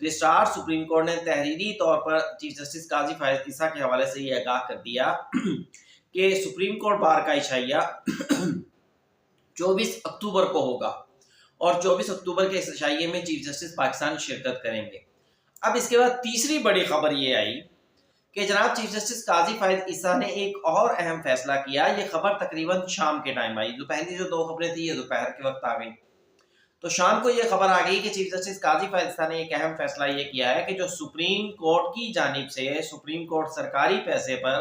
Registrar supreme court نے تحریری طور پر چیف جسٹس قاضی فائز عیسیٰ کے حوالے سے یہ آگاہ کر دیا کہ سپریم کورٹ بار کا عشائیہ 24 اکتوبر کو ہوگا اور 24 اکتوبر کے اس عشائیے میں چیف جسٹس پاکستان شرکت کریں گے۔ اب اس کے بعد تیسری بڑی خبر یہ آئی کہ جناب چیف جسٹس قاضی فائز عیسیٰ نے ایک اور اہم فیصلہ کیا۔ یہ خبر تقریباً شام کے ٹائم آئی، جو پہلی جو 2 خبریں تھیں یہ دوپہر کے وقت آ گئی، تو شام کو یہ خبر آ گئی کہ چیف جسٹس قاضی فائز عیسیٰ نے ایک اہم فیصلہ یہ کیا ہے کہ جو سپریم کورٹ کی جانب سے سپریم کورٹ سرکاری پیسے پر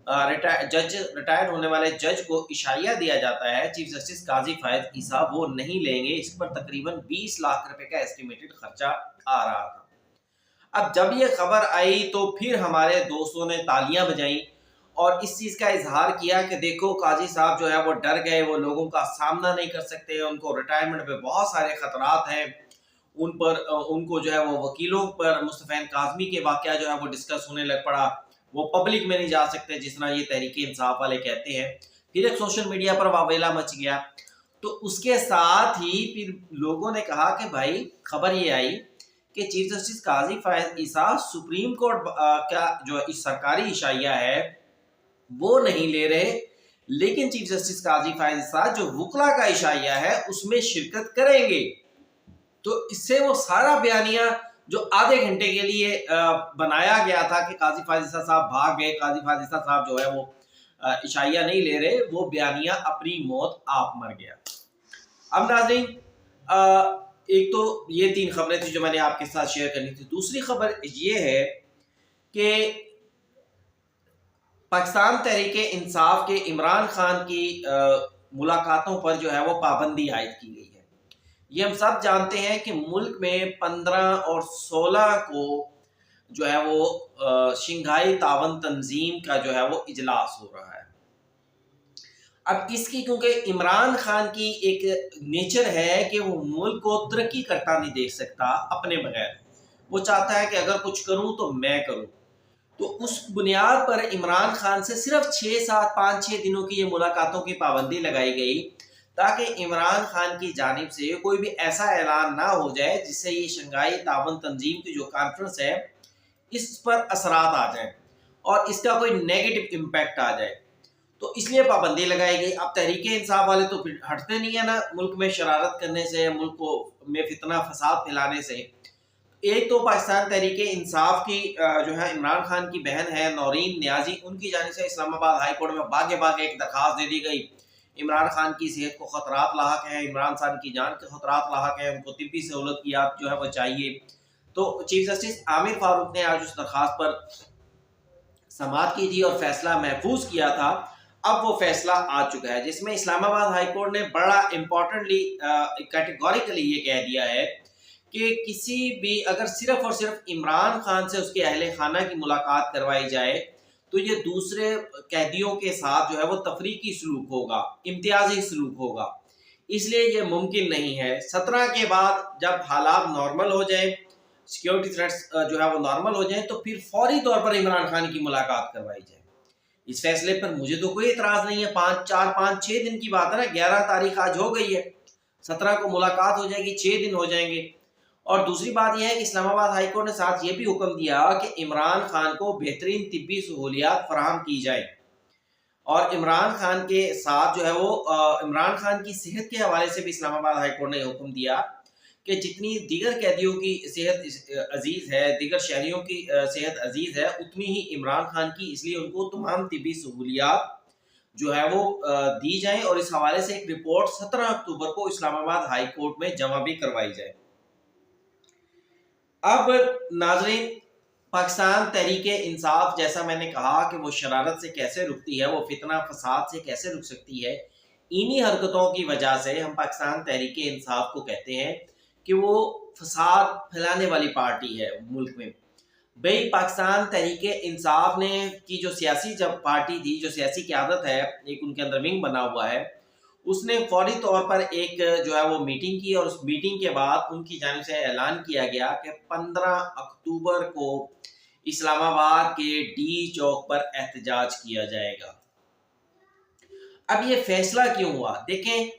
ریٹائر ہونے والے جج کو عشائیہ دیا جاتا ہے، چیف جسٹس قاضی فائز عیسیٰ وہ نہیں لیں گے۔ اس پر تقریباً 20 لاکھ روپے کا ایسٹیمیٹڈ خرچہ آ رہا تھا۔ اب جب یہ خبر آئی تو پھر ہمارے دوستوں نے تالیاں بجائیں اور اس چیز کا اظہار کیا کہ دیکھو قاضی صاحب جو ہے وہ ڈر گئے، وہ لوگوں کا سامنا نہیں کر سکتے، ان کو ریٹائرمنٹ پہ بہت سارے خطرات ہیں، ان کو جو ہے وہ وکیلوں پر مصطفی کاظمی کے واقعہ جو ہے وہ ڈسکس ہونے لگ پڑا، وہ پبلک میں نہیں جا سکتے جس طرح یہ تحریک انصاف والے کہتے ہیں۔ پھر ایک سوشل میڈیا پر واویلا مچ گیا، تو اس کے ساتھ ہی پھر لوگوں نے کہا کہ بھائی خبر یہ آئی کہ چیف جسٹس قاضی فائز عیسیٰ سپریم کورٹ کا جو سرکاری عشائیہ ہے وہ نہیں لے رہے، لیکن چیف جسٹس قاضی فائز عیسیٰ جو وکلا کا عشائیہ ہے اس میں شرکت کریں گے۔ تو اس سے وہ سارا بیانیہ جو آدھے گھنٹے کے لیے بنایا گیا تھا کہ قاضی فائز عیسیٰ صاحب بھاگ گئے، قاضی فائز عیسیٰ صاحب جو ہے وہ عشائیہ نہیں لے رہے، وہ بیانیہ اپنی موت آپ مر گیا۔ اب ناظرین ایک تو یہ 3 خبریں تھیں جو میں نے آپ کے ساتھ شیئر کرنی تھی۔ دوسری خبر یہ ہے کہ پاکستان تحریک انصاف کے عمران خان کی ملاقاتوں پر جو ہے وہ پابندی عائد کی گئی ہے۔ یہ ہم سب جانتے ہیں کہ ملک میں 15 اور 16 کو جو ہے وہ شنگھائی تعاون تنظیم کا جو ہے وہ اجلاس ہو رہا ہے۔ اب اس کی کیونکہ عمران خان کی ایک نیچر ہے کہ وہ ملک کو ترقی کرتا نہیں دیکھ سکتا اپنے بغیر، وہ چاہتا ہے کہ اگر کچھ کروں تو میں کروں، تو اس بنیاد پر عمران خان سے صرف 5-6 دنوں کی یہ ملاقاتوں کی پابندی لگائی گئی تاکہ عمران خان کی جانب سے کوئی بھی ایسا اعلان نہ ہو جائے جس سے یہ شنگھائی تعاون تنظیم کی جو کانفرنس ہے اس پر اثرات آ جائیں اور اس کا کوئی نیگیٹو امپیکٹ آ جائے، تو اس لیے پابندی لگائی گئی۔ اب تحریک انصاف والے تو پھر ہٹتے نہیں ہیں نا ملک میں شرارت کرنے سے، ملک کو میں فتنہ فساد پھیلانے سے۔ ایک تو پاکستان تحریک انصاف کی جو ہے عمران خان کی بہن ہے نورین نیازی، ان کی جانب سے اسلام آباد ہائی کورٹ میں باغ ایک درخواست دے دی گئی۔ عمران خان کی صحت کو خطرات لاحق ہیں، عمران خان کی جان کے خطرات لاحق ہیں، ان کو طبی سہولت جو ہے وہ چاہیے۔ تو چیف جسٹس عامر فاروق نے آج اس درخواست پر سماعت کی تھی اور فیصلہ محفوظ کیا تھا۔ اب وہ فیصلہ آ چکا ہے جس میں اسلام آباد ہائی کورٹ نے بڑا امپورٹنٹلی کیٹیگوریکلی یہ کہہ دیا ہے کہ کسی بھی اگر صرف اور صرف عمران خان سے اس کے اہل خانہ کی ملاقات کروائی جائے تو یہ دوسرے قیدیوں کے ساتھ جو ہے وہ تفریقی سلوک ہوگا، امتیازی سلوک ہوگا، اس لیے یہ ممکن نہیں ہے۔ 17 کے بعد جب حالات نارمل ہو جائیں، سیکیورٹی تھریٹس جو ہے وہ نارمل ہو جائیں، تو پھر فوری طور پر عمران خان کی ملاقات کروائی جائے۔ اس فیصلے پر مجھے تو کوئی اعتراض نہیں ہے، 5 دن کی بات ہے نا، 11 تاریخ آج ہو گئی ہے، 17 کو ملاقات ہو جائے گی، 6 دن ہو جائیں گے۔ اور دوسری بات یہ ہے کہ اسلام آباد ہائی کورٹ نے ساتھ یہ بھی حکم دیا کہ عمران خان کو بہترین طبی سہولیات فراہم کی جائے، اور عمران خان کے ساتھ جو ہے وہ عمران خان کی صحت کے حوالے سے بھی اسلام آباد ہائی کورٹ نے حکم دیا کہ جتنی دیگر قیدیوں کی صحت عزیز ہے، دیگر شہریوں کی صحت عزیز ہے، اتنی ہی عمران خان کی، اس لیے ان کو تمام طبی سہولیات جو ہے وہ دی جائیں، اور اس حوالے سے ایک رپورٹ 17 اکتوبر کو اسلام آباد ہائی کورٹ میں جمع بھی کروائی جائے۔ اب ناظرین پاکستان تحریک انصاف جیسا میں نے کہا کہ وہ شرارت سے کیسے رکتی ہے، وہ فتنہ فساد سے کیسے رک سکتی ہے، انہی حرکتوں کی وجہ سے ہم پاکستان تحریک انصاف کو کہتے ہیں کہ وہ فساد پھیلانے والی پارٹی ہے ملک میں۔ بھئی پاکستان تحریک انصاف نے کی جو سیاسی جب پارٹی تھی، جو سیاسی قیادت ہے، ایک ان کے اندر ونگ بنا ہوا ہے، اس نے فوری طور پر ایک جو ہے وہ میٹنگ کی، اور اس میٹنگ کے بعد ان کی جانب سے اعلان کیا گیا کہ 15 اکتوبر کو اسلام آباد کے ڈی چوک پر احتجاج کیا جائے گا۔ اب یہ فیصلہ کیوں ہوا؟ دیکھیں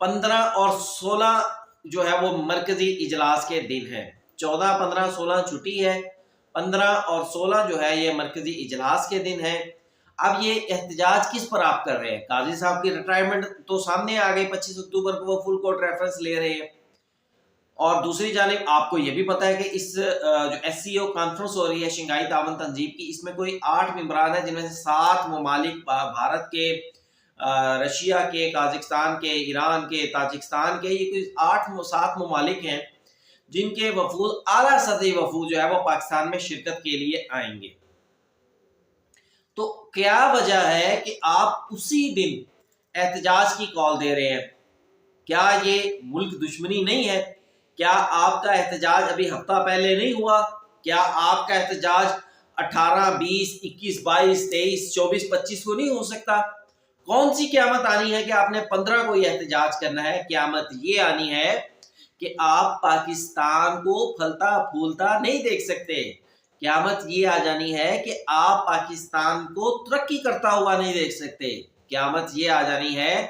15 اور 16 جو ہے وہ مرکزی اجلاس کے دن ہیں، 14, 15, 16 چھٹی ہے، 15 اور 16 جو ہے یہ مرکزی اجلاس کے دن ہے۔ اب یہ احتجاج کس پر آپ کر رہے ہیں؟ قاضی صاحب کی ریٹائرمنٹ تو سامنے آ گئی، 25 اکتوبر کو وہ فل کورٹ ریفرنس لے رہے ہیں، اور دوسری جانب آپ کو یہ بھی پتا ہے کہ اس جو ایس سی او کانفرنس ہو رہی ہے شنگھائی تعاون تنظیم کی، اس میں کوئی 8 ممبران ہیں، جن میں سے 7 ممالک بھارت کے، رشیا کے، قازقستان کے، ایران کے، تاجکستان کے، یہ کوئی 7 ممالک ہیں جن کے وفود، اعلیٰ سطحی وفود جو ہے وہ پاکستان میں شرکت کے لیے آئیں گے۔ تو کیا وجہ ہے کہ آپ اسی دن احتجاج کی کال دے رہے ہیں؟ کیا یہ ملک دشمنی نہیں ہے؟ کیا آپ کا احتجاج ابھی ہفتہ پہلے نہیں ہوا؟ کیا آپ کا احتجاج 18، 20، 21، 22، 23، 24، 25 کو نہیں ہو سکتا؟ کون سی قیامت آنی ہے کہ آپ نے 15 کو یہ احتجاج کرنا ہے؟ قیامت یہ آنی ہے کہ آپ پاکستان کو پھلتا پھولتا نہیں دیکھ سکتے۔ قیامت یہ آ جانی ہے کہ آپ پاکستان کو ترقی کرتا ہوا نہیں دیکھ سکتے۔ قیامت یہ آ جانی ہے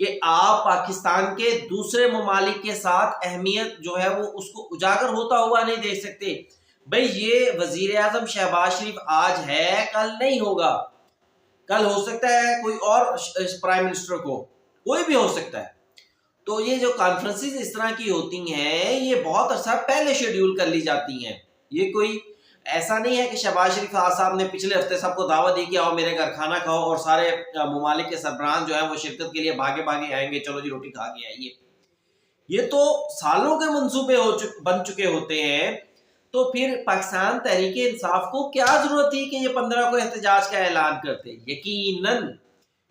کہ آپ پاکستان کے دوسرے ممالک کے ساتھ اہمیت جو ہے وہ اس کو اجاگر ہوتا ہوا نہیں دیکھ سکتے۔ بھئی یہ وزیر اعظم شہباز شریف آج ہے، کل نہیں ہوگا، کل ہو سکتا ہے کوئی اور پرائم منسٹر کو، کوئی بھی ہو سکتا ہے۔ تو یہ جو کانفرنسز اس طرح کی ہوتی ہیں یہ بہت عرصہ پہلے شیڈیول کر لی جاتی ہیں۔ یہ کوئی ایسا نہیں ہے کہ شہباز شریف صاحب نے پچھلے ہفتے سب کو دعوت دی کہ آؤ میرے گھر کھانا کھاؤ، اور سارے ممالک کے سربراہ جو ہیں وہ شرکت کے لیے بھاگے بھاگے آئیں گے، چلو جی روٹی کھا کے آئیے۔ یہ تو سالوں کے منصوبے بن چکے ہوتے ہیں۔ تو پھر پاکستان تحریک انصاف کو کیا ضرورت تھی کہ یہ 15 کو احتجاج کا اعلان کرتے؟ یقیناً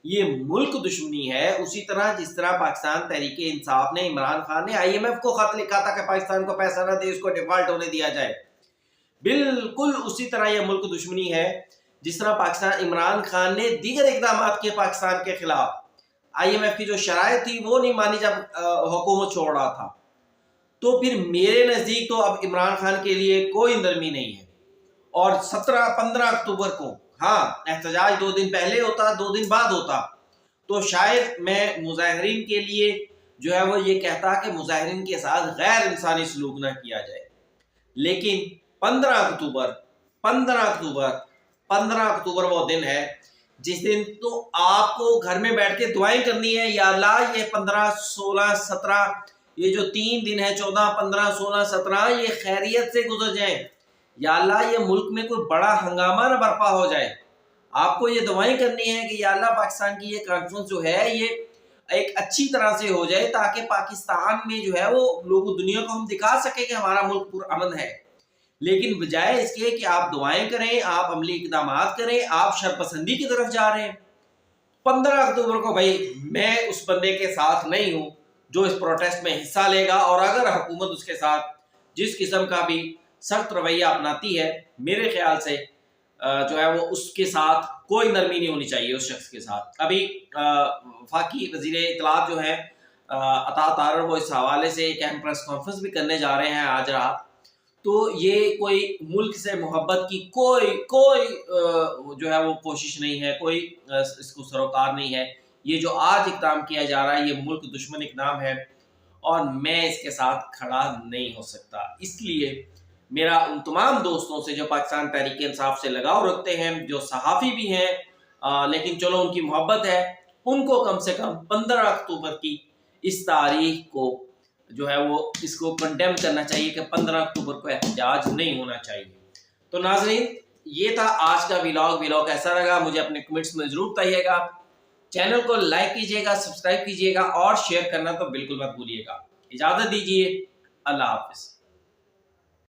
یہ ملک دشمنی ہے، اسی طرح جس طرح پاکستان تحریک انصاف نے عمران خان نے IMF کو خط لکھا تھا کہ پاکستان کو پیسہ نہ دے، اس کو ڈیفالٹ ہونے دیا جائے، بالکل اسی طرح یہ ملک دشمنی ہے جس طرح پاکستان عمران خان نے دیگر اقدامات کے پاکستان کے خلاف، IMF کی جو شرائط تھی وہ نہیں مانی جب حکومت چھوڑ رہا تھا۔ تو پھر میرے نزدیک تو اب عمران خان کے لیے کوئی نرمی نہیں ہے۔ اور 15 اکتوبر کو ہاں احتجاج 2 دن پہلے ہوتا، 2 دن بعد ہوتا، تو شاید میں مظاہرین کے لیے جو ہے وہ یہ کہتا کہ مظاہرین کے ساتھ غیر انسانی سلوک نہ کیا جائے، لیکن 15 اکتوبر وہ دن ہے جس دن تو آپ کو گھر میں بیٹھ کے دعائیں کرنی ہے، یا اللہ یہ 15، 16، 17 یہ جو 3 دن ہے، 14، 15، 16، 17 یہ خیریت سے گزر جائیں، یا اللہ یہ ملک میں کوئی بڑا ہنگامہ نہ برپا ہو جائے۔ آپ کو یہ دعائیں کرنی ہے کہ یا اللہ پاکستان کی یہ کانفرنس جو ہے یہ ایک اچھی طرح سے ہو جائے، تاکہ پاکستان میں جو ہے وہ لوگوں دنیا کو ہم دکھا سکیں کہ ہمارا ملک پرامن ہے۔ لیکن بجائے اس کے کہ آپ دعائیں کریں، آپ عملی اقدامات کریں، آپ شرپسندی کی طرف جا رہے ہیں۔ 15 اکتوبر کو بھائی میں اس بندے کے ساتھ نہیں ہوں جو اس پروٹیسٹ میں حصہ لے گا، اور اگر حکومت اس کے ساتھ جس قسم کا بھی سخت رویہ اپناتی ہے، میرے خیال سے جو ہے وہ اس کے ساتھ کوئی نرمی نہیں ہونی چاہیے اس شخص کے ساتھ۔ ابھی وفاقی وزیر اطلاعات جو ہیں عطا طاہر، وہ اس حوالے سے ایک اہم پریس کانفرنس بھی کرنے جا رہے ہیں آج رات۔ تو یہ کوئی ملک سے محبت کی کوئی جو ہے وہ کوشش نہیں ہے، کوئی اس کو سروکار نہیں ہے۔ یہ جو آج اقدام کیا جا رہا ہے یہ ملک دشمن اقدام ہے، اور میں اس کے ساتھ کھڑا نہیں ہو سکتا۔ اس لیے میرا ان تمام دوستوں سے جو پاکستان تحریک انصاف سے لگاؤ رکھتے ہیں، جو صحافی بھی ہیں لیکن چلو ان کی محبت ہے، ان کو کم سے کم 15 اکتوبر کی اس تاریخ کو جو ہے وہ اس کو کنڈیم کرنا چاہیے کہ 15 اکتوبر کو احتجاج نہیں ہونا چاہیے۔ تو ناظرین یہ تھا آج کا ویلاگ کیسا لگا مجھے اپنے کمنٹس میں ضرور بتائیے گا۔ چینل کو لائک کیجیے گا، سبسکرائب کیجیے گا، اور شیئر کرنا تو بالکل مت بھولیے گا۔ اجازت دیجیے، اللہ حافظ۔